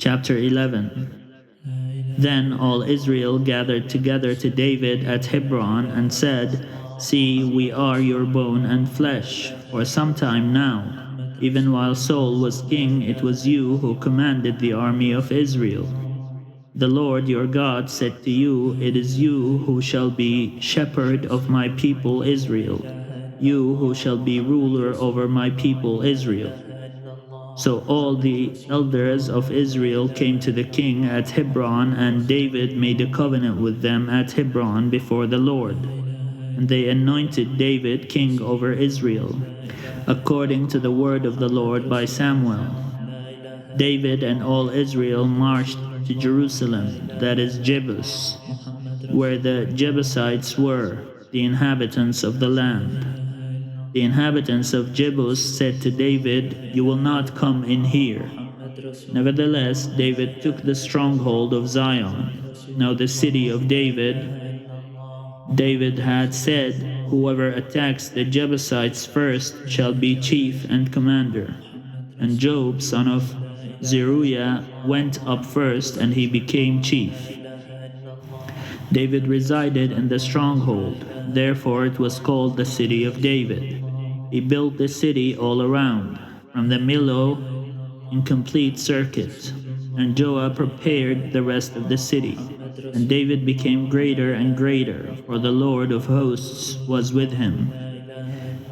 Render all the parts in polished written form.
Chapter 11. Then all Israel gathered together to David at Hebron and said, See, we are your bone and flesh. For some time now, even while Saul was king, it was you who commanded the army of Israel. The Lord your God said to you, It is you who shall be shepherd of my people Israel, you who shall be ruler over my people Israel. So all the elders of Israel came to the king at Hebron, and David made a covenant with them at Hebron before the Lord. And they anointed David king over Israel, according to the word of the Lord by Samuel. David and all Israel marched to Jerusalem, that is Jebus, where the Jebusites were, the inhabitants of the land. The inhabitants of Jebus said to David, You will not come in here. Nevertheless, David took the stronghold of Zion, now the city of David. David had said, Whoever attacks the Jebusites first shall be chief and commander. And Job, son of Zeruiah, went up first, and he became chief. David resided in the stronghold, therefore it was called the city of David. He built the city all around, from the Millo in complete circuit, and Joab prepared the rest of the city. And David became greater and greater, for the Lord of hosts was with him.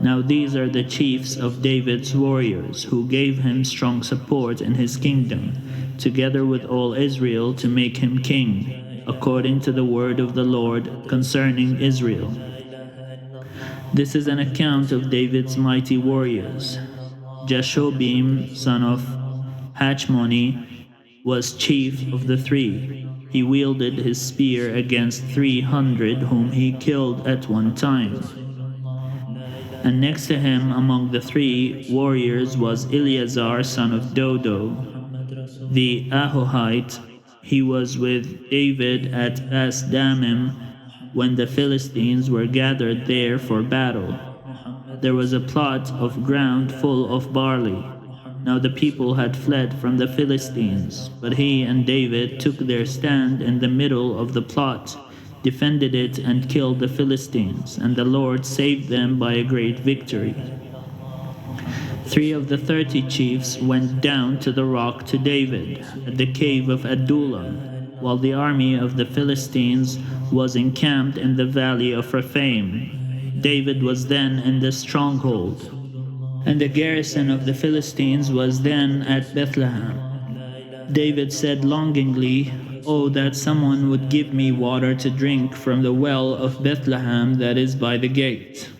Now these are the chiefs of David's warriors, who gave him strong support in his kingdom, together with all Israel to make him king, according to the word of the Lord concerning Israel. This is an account of David's mighty warriors. Jashobim, son of Hachmoni, was chief of the three. He wielded his spear against 300 whom he killed at one time. And next to him among the three warriors was Eleazar, son of Dodo, the Ahohite. He was with David at Pas-Dammim when the Philistines were gathered there for battle. There was a plot of ground full of barley. Now the people had fled from the Philistines, but he and David took their stand in the middle of the plot, defended it, and killed the Philistines, and the Lord saved them by a great victory. 3 of the 30 chiefs went down to the rock to David at the cave of Adullam, while the army of the Philistines was encamped in the valley of Rephaim. David was then in the stronghold, and the garrison of the Philistines was then at Bethlehem. David said longingly, Oh, that someone would give me water to drink from the well of Bethlehem that is by the gate.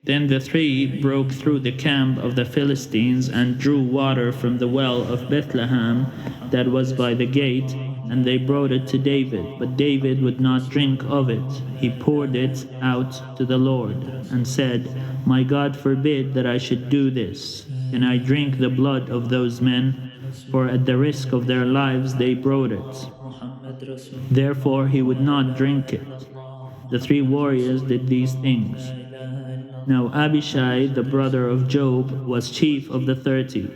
Then the three broke through the camp of the Philistines and drew water from the well of Bethlehem that was by the gate, and they brought it to David. But David would not drink of it. He poured it out to the Lord, and said, My God forbid that I should do this. Can I drink the blood of those men? For at the risk of their lives they brought it. Therefore he would not drink it. The three warriors did these things. Now Abishai, the brother of Job, was chief of the 30.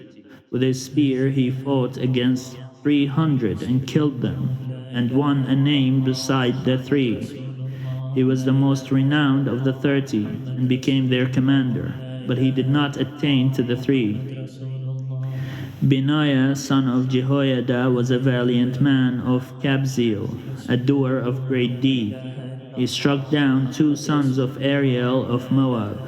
With his spear he fought against 300 and killed them, and won a name beside the three. He was the most renowned of the 30, and became their commander, but he did not attain to the three. Benaiah, son of Jehoiada, was a valiant man of Kabzeel, a doer of great deed. He struck down 2 sons of Ariel of Moab.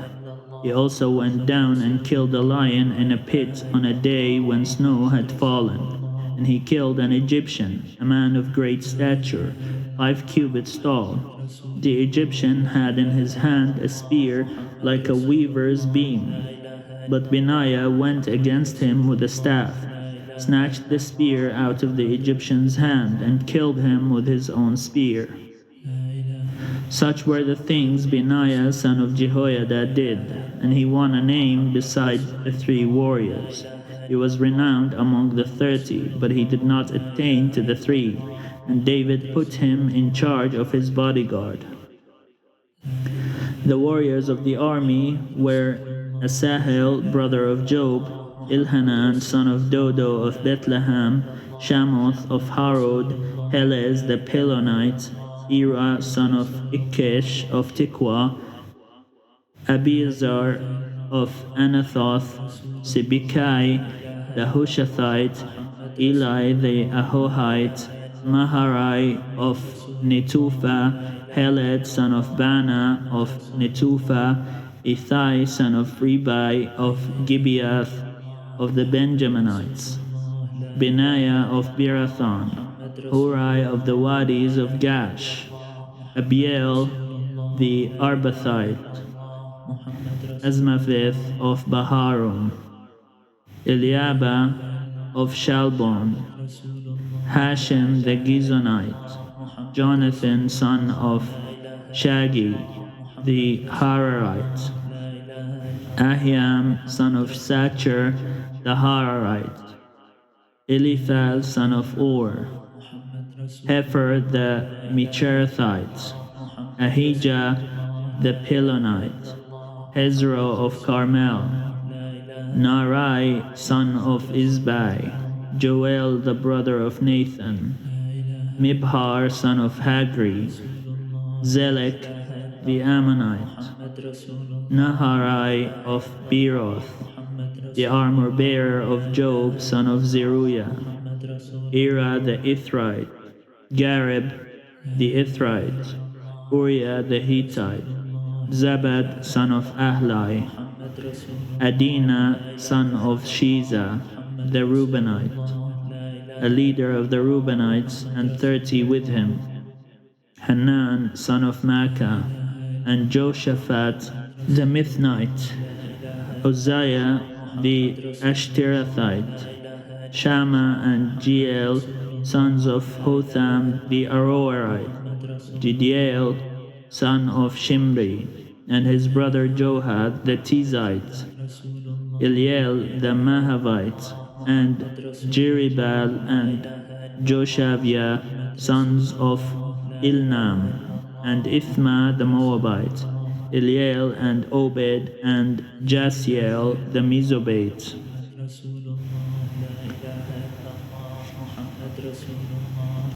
He also went down and killed a lion in a pit on a day when snow had fallen. And he killed an Egyptian, a man of great stature, 5 cubits tall. The Egyptian had in his hand a spear like a weaver's beam. But Benaiah went against him with a staff, snatched the spear out of the Egyptian's hand, and killed him with his own spear. Such were the things Benaiah son of Jehoiada did, and he won a name beside the 3 warriors. He was renowned among the 30, but he did not attain to the 3, and David put him in charge of his bodyguard. The warriors of the army were Asahel, brother of Job, Elhanan, son of Dodo of Bethlehem, Shamoth of Harod, Helez the Pelonite, Ira son of Ikish of Tikwa, Abiezar of Anathoth, Sibikai the Hushathite, Eli the Ahohite, Maharai of Netuphah, Heled son of Bana of Netuphah, Ithai son of Ribai of Gibeath of the Benjaminites, Benaiah of Birathon, Hurai of the Wadis of Gash, Abiel the Arbathite, Asmaveth of Baharum, Eliaba of Shalbon, Hashem the Gizonite, Jonathan son of Shagi the Hararite, Ahiam son of Sacher the Hararite, Eliphaz son of Ur, Hefer the Micherathite, Ahijah the Pilonite, Hezro of Carmel, Narai son of Izbai, Joel the brother of Nathan, Mibhar son of Hagri, Zelek the Ammonite, Naharai of Beeroth, the armor-bearer of Job son of Zeruiah, Ira the Ithrite, Gareb the Ithrite, Uriah the Hittite, Zabad son of Ahlai, Adina son of Shiza the Reubenite, a leader of the Reubenites, and 30 with him, Hanan son of Makkah, and Joshaphat the Mithnite, Uzziah the Ashterathite, Shammah and Jeiel sons of Hotham the Aroerite, Jediel son of Shimri, and his brother Johath the Tizite, Eliel the Mahavite, and Jeribal and Joshaviah sons of Ilnam, and Ithma the Moabite, Eliel and Obed and Jasiel the Mizobate,